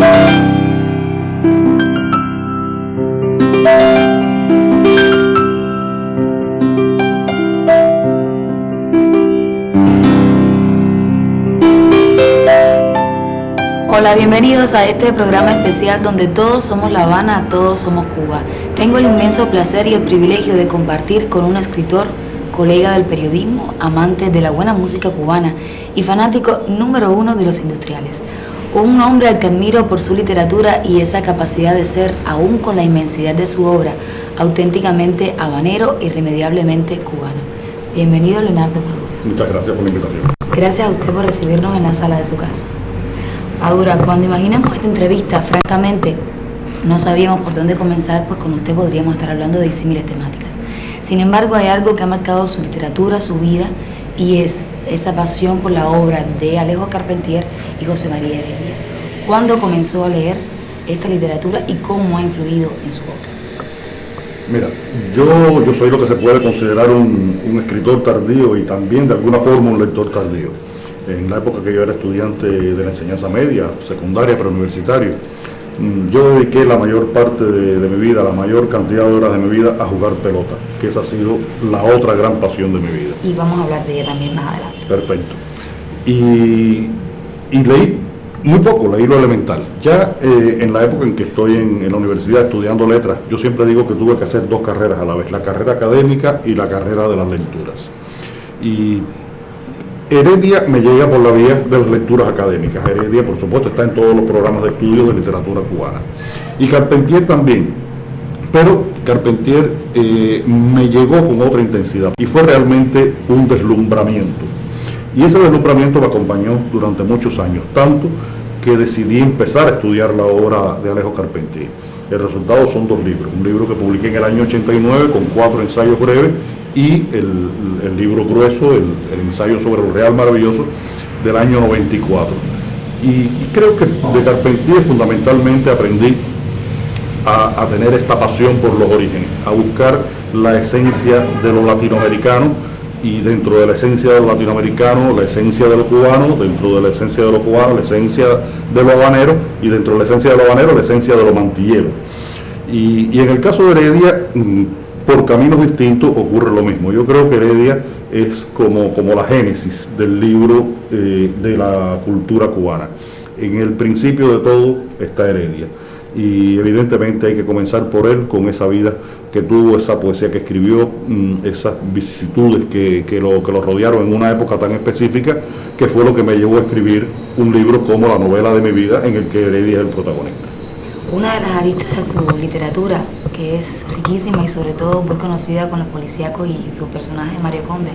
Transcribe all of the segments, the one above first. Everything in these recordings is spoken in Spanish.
Hola, bienvenidos a este programa especial donde todos somos La Habana, todos somos Cuba. Tengo el inmenso placer y el privilegio de compartir con un escritor, colega del periodismo, amante de la buena música cubana y fanático número uno de los industriales. Un hombre al que admiro por su literatura y esa capacidad de ser, aún con la inmensidad de su obra, auténticamente habanero, irremediablemente cubano. Bienvenido, Leonardo Padura. Muchas gracias por la invitación. Gracias a usted por recibirnos en la sala de su casa. Padura, cuando imaginamos esta entrevista, francamente, no sabíamos por dónde comenzar, pues con usted podríamos estar hablando de disímiles temáticas. Sin embargo, hay algo que ha marcado su literatura, su vida, y es esa pasión por la obra de Alejo Carpentier y José María Heredia. ¿Cuándo comenzó a leer esta literatura y cómo ha influido en su obra? Mira, yo soy lo que se puede considerar un escritor tardío y también de alguna forma un lector tardío. En la época que yo era estudiante de la enseñanza media, secundaria, preuniversitario, yo dediqué la mayor parte de mi vida, la mayor cantidad de horas de mi vida a jugar pelota, que esa ha sido la otra gran pasión de mi vida. Y vamos a hablar de ella también más adelante. Perfecto. Y leí muy poco, leí lo elemental. Ya en la época en que estoy en la universidad estudiando letras, yo siempre digo que tuve que hacer dos carreras a la vez, la carrera académica y la carrera de las lecturas. Y Heredia me llega por la vía de las lecturas académicas. Heredia, por supuesto, está en todos los programas de estudio de literatura cubana. Y Carpentier también. Pero Carpentier me llegó con otra intensidad y fue realmente un deslumbramiento. Y ese deslumbramiento me acompañó durante muchos años, tanto que decidí empezar a estudiar la obra de Alejo Carpentier. El resultado son dos libros. Un libro que publiqué en el año 89 con 4 ensayos breves y el libro grueso, el ensayo sobre lo real maravilloso del año 94. Y creo que de Carpentier fundamentalmente aprendí a tener esta pasión por los orígenes, a buscar la esencia de lo latinoamericano y dentro de la esencia de lo latinoamericano, la esencia de lo cubano, dentro de la esencia de lo cubano, la esencia de lo habanero y dentro de la esencia de lo habanero, la esencia de lo mantillero. Y en el caso de Heredia, por caminos distintos ocurre lo mismo. Yo creo que Heredia es como la génesis del libro de la cultura cubana. En el principio de todo está Heredia. Y evidentemente hay que comenzar por él, con esa vida que tuvo, esa poesía que escribió, esas vicisitudes que lo rodearon en una época tan específica, que fue lo que me llevó a escribir un libro como La novela de mi vida, en el que Heredia es el protagonista. Una de las aristas de su literatura, que es riquísima y sobre todo muy conocida con los policíacos y su personaje Mario Conde,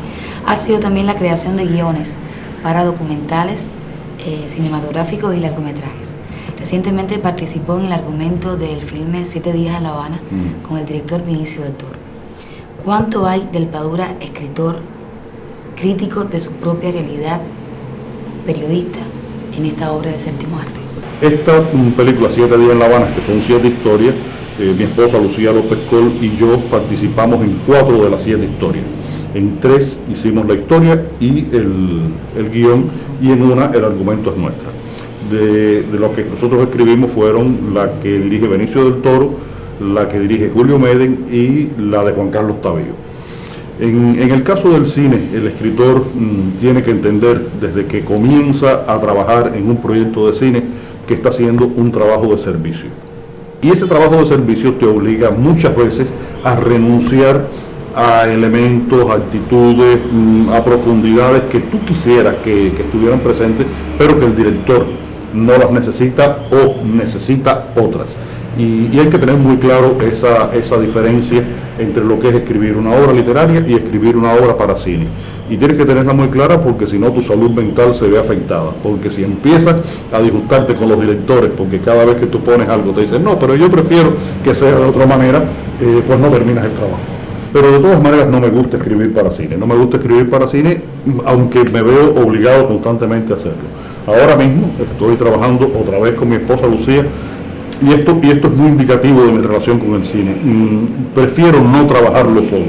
ha sido también la creación de guiones para documentales, cinematográficos y largometrajes. Recientemente participó en el argumento del filme 7 días en La Habana con el director Vinicio del Toro. ¿Cuánto hay del Padura escritor, crítico de su propia realidad, periodista, en esta obra del séptimo arte? Esta película 7 días en La Habana, que son 7 historias, mi esposa Lucía López Col y yo participamos en 4 de las 7 historias. En 3 hicimos la historia y el guión, y en una el argumento es nuestra. De lo que nosotros escribimos fueron la que dirige Benicio del Toro, la que dirige Julio Meden y la de Juan Carlos Tavío. En el caso del cine, el escritor tiene que entender desde que comienza a trabajar en un proyecto de cine que está haciendo un trabajo de servicio. Y ese trabajo de servicio te obliga muchas veces a renunciar a elementos, actitudes, a profundidades que tú quisieras que estuvieran presentes, pero que el director no las necesita o necesita otras. Y hay que tener muy claro esa diferencia entre lo que es escribir una obra literaria y escribir una obra para cine. Y tienes que tenerla muy clara, porque si no tu salud mental se ve afectada. Porque si empiezas a disgustarte con los directores, porque cada vez que tú pones algo te dicen, no, pero yo prefiero que sea de otra manera, pues no terminas el trabajo. Pero de todas maneras no me gusta escribir para cine. No me gusta escribir para cine, aunque me veo obligado constantemente a hacerlo. Ahora mismo estoy trabajando otra vez con mi esposa Lucía, y esto es muy indicativo de mi relación con el cine. Prefiero no trabajarlo solo.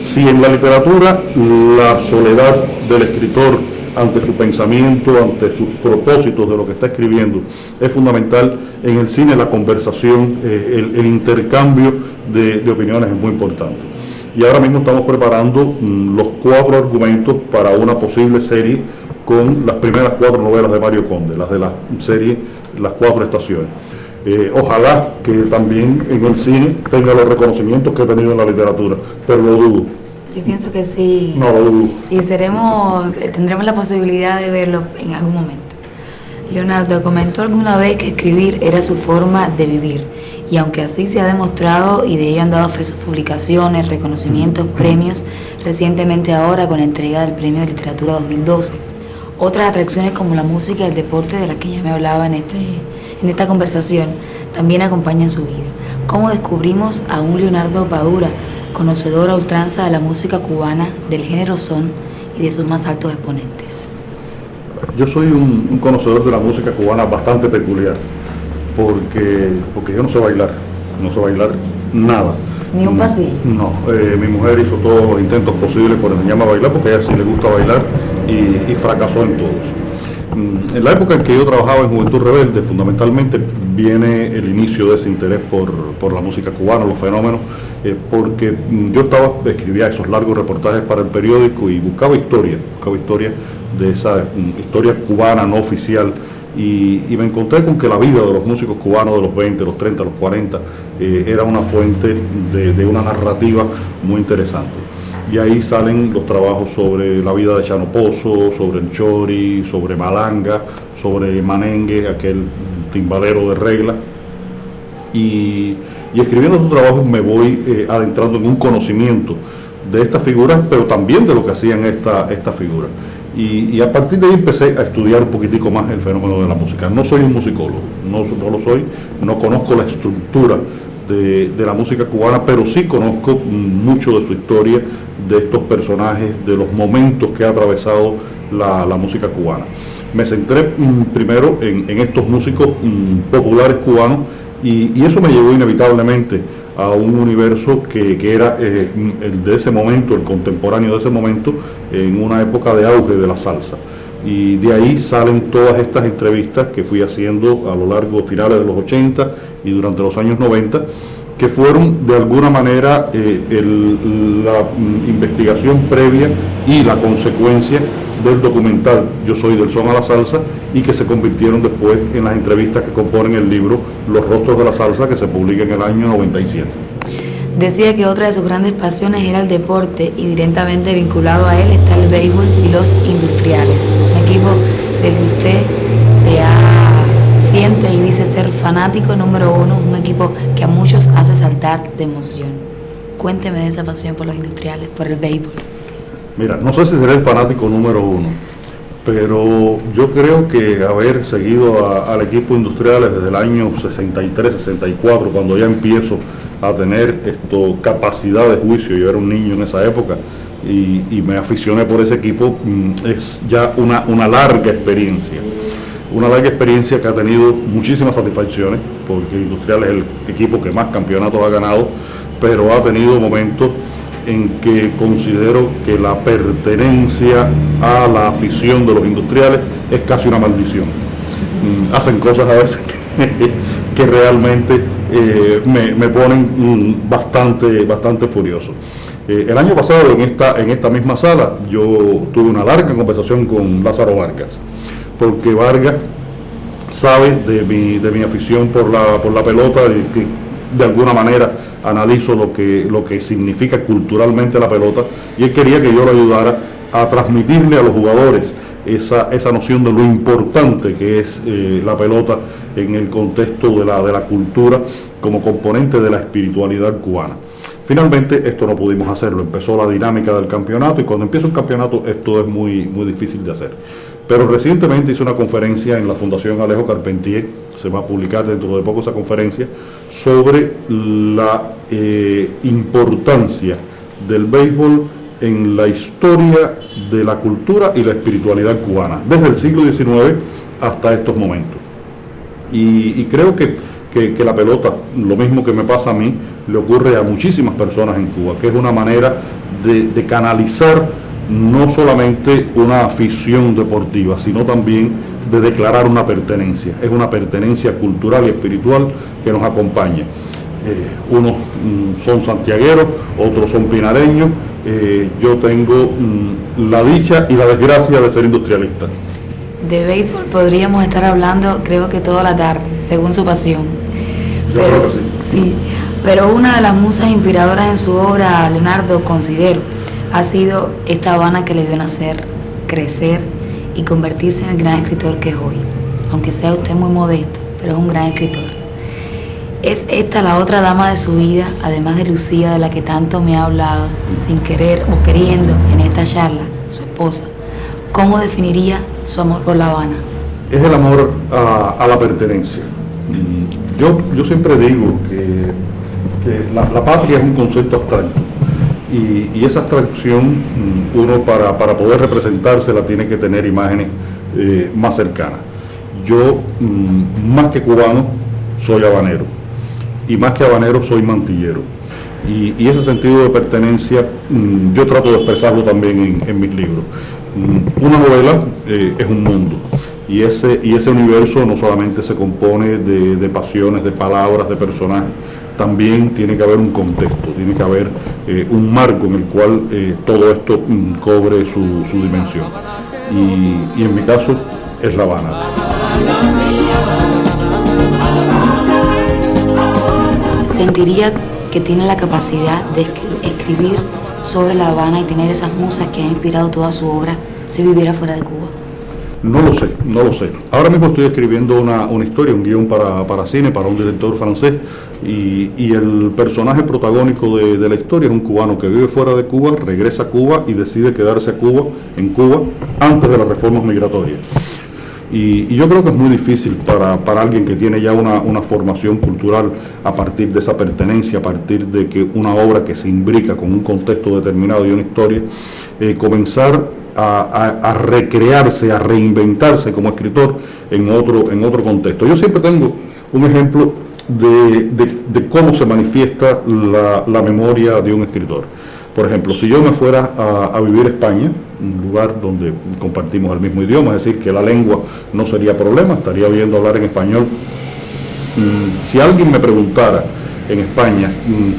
Si en la literatura la soledad del escritor ante su pensamiento, ante sus propósitos de lo que está escribiendo. Es fundamental en el cine la conversación, el intercambio de opiniones es muy importante. Y ahora mismo estamos preparando los 4 argumentos para una posible serie con las primeras 4 novelas de Mario Conde, las de la serie Las 4 Estaciones. Ojalá que también en el cine tenga los reconocimientos que ha tenido en la literatura, pero lo dudo. Yo pienso que sí. No, lo dudo. Y tendremos la posibilidad de verlo en algún momento. Leonardo comentó alguna vez que escribir era su forma de vivir, y aunque así se ha demostrado y de ello han dado fe sus publicaciones, reconocimientos, premios, recientemente ahora con la entrega del Premio de Literatura 2012. Otras atracciones como la música y el deporte de las que ya me hablaba en esta conversación también acompañan su vida. ¿Cómo descubrimos a un Leonardo Padura, conocedor a ultranza de la música cubana, del género son y de sus más altos exponentes? Yo soy un conocedor de la música cubana bastante peculiar, porque yo no sé bailar nada. ¿Ni un pasillo? No, mi mujer hizo todos los intentos posibles por enseñarme a bailar, porque a ella sí le gusta bailar y fracasó en todos. En la época en que yo trabajaba en Juventud Rebelde, fundamentalmente viene el inicio de ese interés por la música cubana, los fenómenos, porque yo escribía esos largos reportajes para el periódico y buscaba historia de esa historia cubana no oficial, y me encontré con que la vida de los músicos cubanos de los 20, los 30, los 40 era una fuente de una narrativa muy interesante. Y ahí salen los trabajos sobre la vida de Chano Pozo, sobre el Chori, sobre Malanga, sobre Manengue, aquel timbalero de regla. Y escribiendo estos trabajos me voy adentrando en un conocimiento de estas figuras, pero también de lo que hacían estas figuras. Y a partir de ahí empecé a estudiar un poquitico más el fenómeno de la música. No soy un musicólogo, no lo soy, no conozco la estructura de la música cubana, pero sí conozco mucho de su historia, de estos personajes, de los momentos que ha atravesado la música cubana. Me centré primero en estos músicos populares cubanos, y eso me llevó inevitablemente a un universo que era el de ese momento, el contemporáneo de ese momento, en una época de auge de la salsa. Y de ahí salen todas estas entrevistas que fui haciendo a lo largo de finales de los 80 y durante los años 90, que fueron de alguna manera la investigación previa y la consecuencia del documental Yo soy del son a la salsa, y que se convirtieron después en las entrevistas que componen el libro Los rostros de la salsa, que se publica en el año 97. Decía que otra de sus grandes pasiones era el deporte, y directamente vinculado a él está el béisbol y los industriales, un equipo del que usted se siente y dice ser fanático número 1, un equipo que a muchos hace saltar de emoción. Cuénteme de esa pasión por los industriales, por el béisbol. Mira, no sé si seré el fanático número 1, pero yo creo que haber seguido al equipo Industriales desde el año 63, 64, cuando ya empiezo a tener capacidad de juicio, yo era un niño en esa época, y me aficioné por ese equipo, es ya una larga experiencia. Una larga experiencia que ha tenido muchísimas satisfacciones, porque Industriales es el equipo que más campeonatos ha ganado, pero ha tenido momentos en que considero que la pertenencia a la afición de los industriales es casi una maldición. Hacen cosas a veces que realmente me ponen bastante furioso. El año pasado en esta misma sala yo tuve una larga conversación con Lázaro Vargas, porque Vargas sabe de mi afición por la pelota, que de alguna manera analizo lo que significa culturalmente la pelota, y él quería que yo lo ayudara a transmitirle a los jugadores esa noción de lo importante que es la pelota en el contexto de la cultura como componente de la espiritualidad cubana. Finalmente esto no pudimos hacerlo, empezó la dinámica del campeonato, y cuando empieza un campeonato esto es muy difícil de hacer. Pero recientemente hice una conferencia en la Fundación Alejo Carpentier, se va a publicar dentro de poco esa conferencia, sobre la importancia del béisbol en la historia de la cultura y la espiritualidad cubana, desde el siglo XIX hasta estos momentos. Y creo que la pelota, lo mismo que me pasa a mí, le ocurre a muchísimas personas en Cuba, que es una manera de canalizar no solamente una afición deportiva, sino también de declarar una pertenencia. Es una pertenencia cultural y espiritual que nos acompaña. Unos son santiagueros, otros son pinareños. Yo tengo la dicha y la desgracia de ser industrialista. De béisbol podríamos estar hablando, creo que toda la tarde, según su pasión. Yo creo que sí. Sí, pero una de las musas inspiradoras en su obra, Leonardo, considero, ha sido esta Habana que le vio nacer, crecer y convertirse en el gran escritor que es hoy. Aunque sea usted muy modesto, pero es un gran escritor. ¿Es esta la otra dama de su vida, además de Lucía, de la que tanto me ha hablado, sin querer o queriendo en esta charla, su esposa? ¿Cómo definiría su amor por La Habana? Es el amor a la pertenencia. Yo siempre digo que la patria es un concepto abstracto y esa abstracción uno para poder representársela tiene que tener imágenes más cercanas. Yo, más que cubano, soy habanero y más que habanero soy mantillero. Y ese sentido de pertenencia yo trato de expresarlo también en mis libros. Una novela es un mundo y ese universo no solamente se compone de pasiones, de palabras, de personajes, también tiene que haber un contexto, tiene que haber un marco en el cual todo esto cobre su dimensión. Y en mi caso es La Habana. ¿Sentiría que tiene la capacidad de escribir sobre La Habana y tener esas musas que han inspirado toda su obra si viviera fuera de Cuba? No lo sé. Ahora mismo estoy escribiendo una historia, un guión para cine, para un director francés, y el personaje protagónico de la historia es un cubano que vive fuera de Cuba, regresa a Cuba y decide quedarse en Cuba, antes de las reformas migratorias. Y yo creo que es muy difícil para alguien que tiene ya una formación cultural a partir de esa pertenencia, a partir de que una obra que se imbrica con un contexto determinado y una historia, comenzar a recrearse, a reinventarse como escritor en otro contexto. Yo siempre tengo un ejemplo de cómo se manifiesta la memoria de un escritor. Por ejemplo, si yo me fuera a vivir a España, un lugar donde compartimos el mismo idioma, es decir, que la lengua no sería problema, estaría oyendo hablar en español. Si alguien me preguntara en España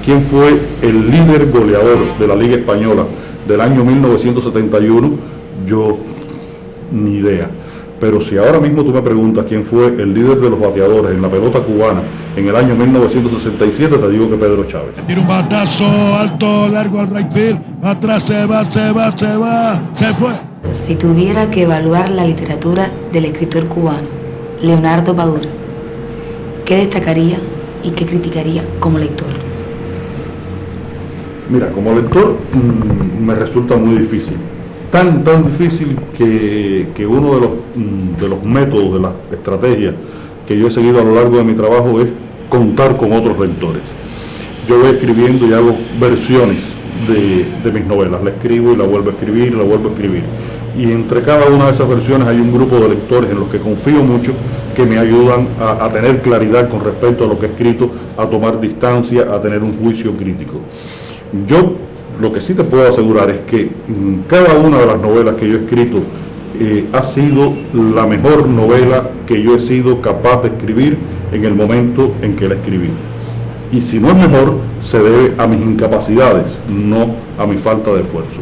quién fue el líder goleador de la Liga Española del año 1971, yo ni idea. Pero si ahora mismo tú me preguntas quién fue el líder de los bateadores en la pelota cubana en el año 1967, te digo que Pedro Chávez. Tira un batazo alto, largo al right field, atrás se fue. Si tuviera que evaluar la literatura del escritor cubano, Leonardo Padura, ¿qué destacaría y qué criticaría como lector? Mira, como lector me resulta muy difícil. Tan difícil que uno de los métodos, de las estrategias que yo he seguido a lo largo de mi trabajo es contar con otros lectores. Yo voy escribiendo y hago versiones de mis novelas, la escribo y la vuelvo a escribir, la vuelvo a escribir. Y entre cada una de esas versiones hay un grupo de lectores en los que confío mucho, que me ayudan a tener claridad con respecto a lo que he escrito, a tomar distancia, a tener un juicio crítico. Yo lo que sí te puedo asegurar es que cada una de las novelas que yo he escrito ha sido la mejor novela que yo he sido capaz de escribir en el momento en que la escribí. Y si no es mejor, se debe a mis incapacidades, no a mi falta de esfuerzo.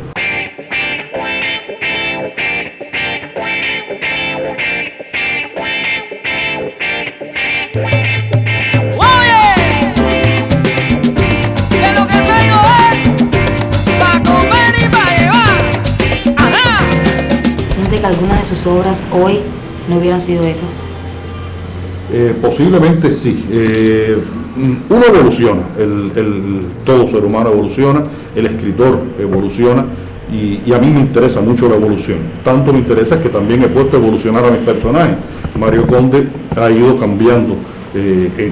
Que algunas de sus obras hoy no hubieran sido esas? Posiblemente sí. Uno evoluciona, todo ser humano evoluciona, el escritor evoluciona y a mí me interesa mucho la evolución. Tanto me interesa que también he puesto a evolucionar a mis personajes. Mario Conde ha ido cambiando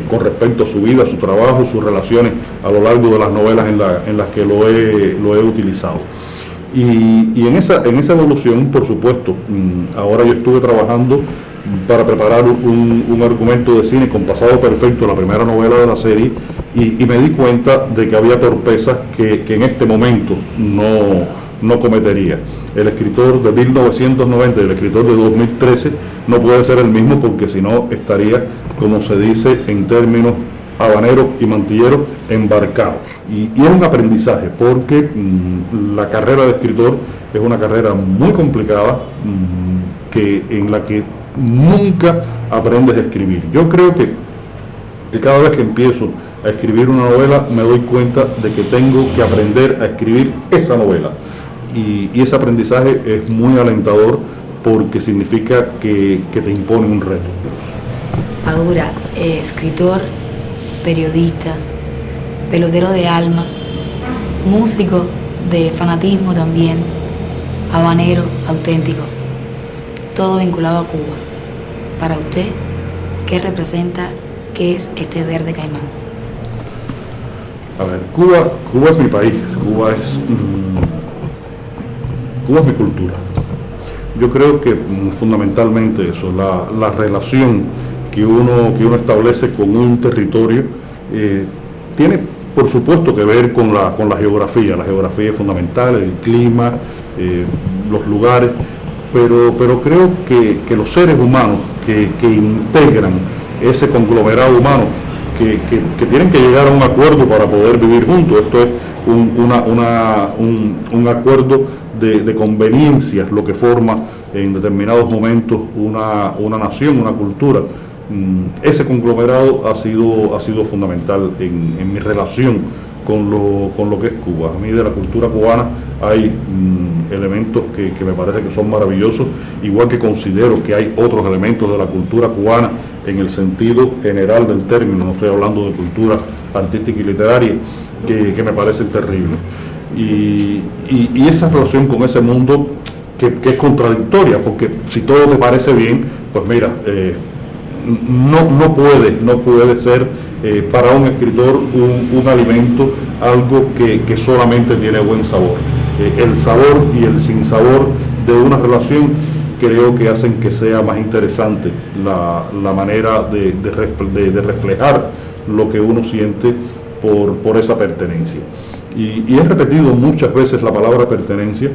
con respecto a su vida, su trabajo, sus relaciones a lo largo de las novelas en las que lo he utilizado. Y en esa evolución, por supuesto, ahora yo estuve trabajando para preparar un argumento de cine con Pasado Perfecto, la primera novela de la serie, y me di cuenta de que había torpezas que en este momento no cometería. El escritor de 1990 y el escritor de 2013 no puede ser el mismo, porque si no estaría, como se dice en términos habaneros y mantilleros, embarcado. Y es un aprendizaje, porque la carrera de escritor es una carrera muy complicada, en la que nunca aprendes a escribir. Yo creo que cada vez que empiezo a escribir una novela me doy cuenta de que tengo que aprender a escribir esa novela. Y ese aprendizaje es muy alentador, porque significa que te impone un reto. Padura, escritor, periodista, pelotero de alma, músico de fanatismo también, habanero auténtico, todo vinculado a Cuba. Para usted, ¿qué representa, qué es este verde caimán? A ver, Cuba es mi país, Cuba es mi cultura. Yo creo que fundamentalmente eso, la relación que uno establece con un territorio, tiene por supuesto que ver con la geografía. La geografía es fundamental, el clima, los lugares, pero creo que los seres humanos que integran ese conglomerado humano, que tienen que llegar a un acuerdo para poder vivir juntos. Esto es un acuerdo de conveniencias, lo que forma en determinados momentos una nación, una cultura. Ese conglomerado ha sido fundamental en mi relación con lo que es Cuba. A mí, de la cultura cubana, hay elementos que me parece que son maravillosos, igual que considero que hay otros elementos de la cultura cubana en el sentido general del término, no estoy hablando de cultura artística y literaria, que me parecen terribles. Y esa relación con ese mundo que es contradictoria, porque si todo te parece bien, pues mira, no puede ser para un escritor un alimento algo que solamente tiene buen sabor. El sabor y el sinsabor de una relación creo que hacen que sea más interesante la manera de reflejar lo que uno siente por esa pertenencia. Y he repetido muchas veces la palabra pertenencia,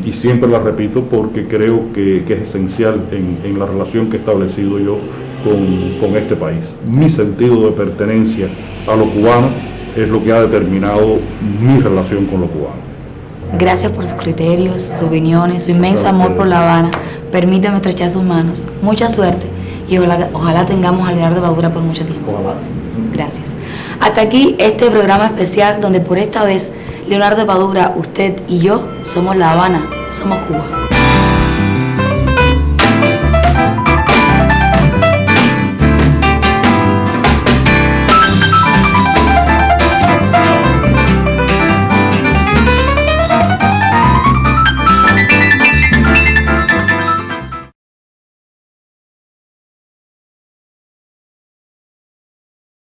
y siempre la repito, porque creo que es esencial en la relación que he establecido yo con este país. Mi sentido de pertenencia a lo cubano es lo que ha determinado mi relación con lo cubano. Gracias por sus criterios, sus opiniones, su inmenso amor por La Habana. Permítame estrechar sus manos. Mucha suerte, y ojalá tengamos al Leonardo Padura por mucho tiempo. Ojalá. Gracias. Hasta aquí este programa especial, donde por esta vez Leonardo Padura, usted y yo somos La Habana, somos Cuba.